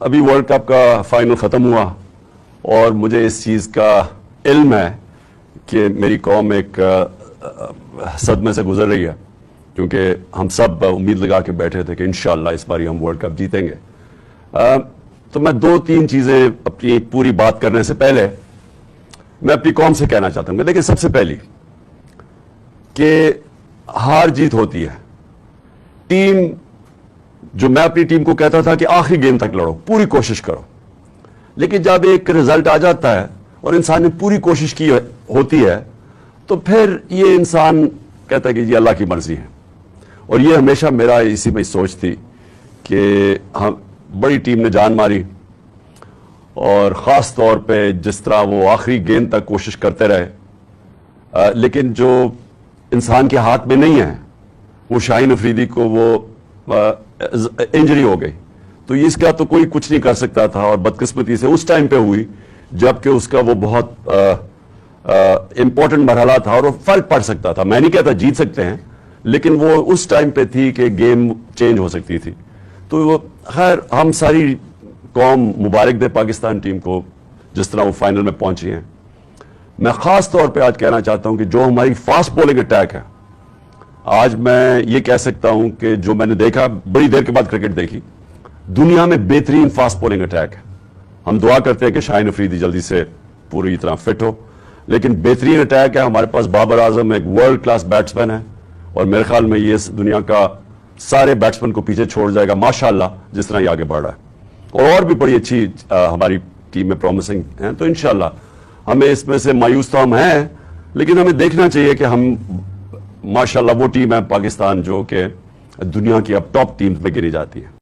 ابھی world cup کا final ختم ہوا اور مجھے اس چیز کا علم ہے کہ میری قوم ایک صدمے سے گزر رہی ہے، کیونکہ ہم سب امید لگا کے بیٹھے تھے کہ انشاءاللہ اس باری ہم ورلڈ کپ جیتیں گے۔ تو میں دو تین چیزیں اپنی پوری بات کرنے سے پہلے میں اپنی قوم سے کہنا چاہتا ہوں کہ دیکھیں، سب سے پہلی کہ ہار جیت ہوتی ہے، ٹیم جو میں اپنی ٹیم کو کہتا تھا کہ آخری گیم تک لڑو، پوری کوشش کرو، لیکن جب ایک رزلٹ آ جاتا ہے اور انسان نے پوری کوشش کی ہوتی ہے تو پھر یہ انسان کہتا ہے کہ یہ اللہ کی مرضی ہے۔ اور یہ ہمیشہ میرا اسی میں سوچ تھی کہ ہم بڑی ٹیم نے جان ماری، اور خاص طور پہ جس طرح وہ آخری گیند تک کوشش کرتے رہے، لیکن جو انسان کے ہاتھ میں نہیں ہے، وہ شاہین افریدی کو وہ انجری ہو گئی، تو اس کا تو کوئی کچھ نہیں کر سکتا تھا، اور بدقسمتی سے اس ٹائم پہ ہوئی جبکہ اس کا وہ بہت امپورٹنٹ مرحلہ تھا اور وہ فرق پڑ سکتا تھا۔ میں نہیں کہتا جیت سکتے ہیں، لیکن وہ اس ٹائم پہ تھی کہ گیم چینج ہو سکتی تھی۔ تو وہ خیر، ہم ساری قوم مبارک دے پاکستان ٹیم کو جس طرح وہ فائنل میں پہنچی ہیں۔ میں خاص طور پہ آج کہنا چاہتا ہوں کہ جو ہماری فاسٹ بولنگ اٹیک ہے، آج میں یہ کہہ سکتا ہوں کہ جو میں نے دیکھا، بڑی دیر کے بعد کرکٹ دیکھی، دنیا میں بہترین فاسٹ بولنگ اٹیک ہے۔ ہم دعا کرتے ہیں کہ شاہین افریدی جلدی سے پوری طرح فٹ ہو، لیکن بہترین اٹیک ہے۔ ہمارے پاس بابر اعظم ایک ورلڈ کلاس بیٹسمین ہے، اور میرے خیال میں یہ اس دنیا کا سارے بیٹسمین کو پیچھے چھوڑ جائے گا ماشاءاللہ جس طرح یہ آگے بڑھ رہا ہے، اور بھی بڑی اچھی ہماری ٹیم میں پرومسنگ ہیں۔ تو انشاءاللہ ہمیں اس میں سے مایوس تو ہم ہیں، لیکن ہمیں دیکھنا چاہیے کہ ہم ماشاءاللہ وہ ٹیم ہے پاکستان جو کہ دنیا کی اب ٹاپ ٹیمز میں گنی جاتی ہے۔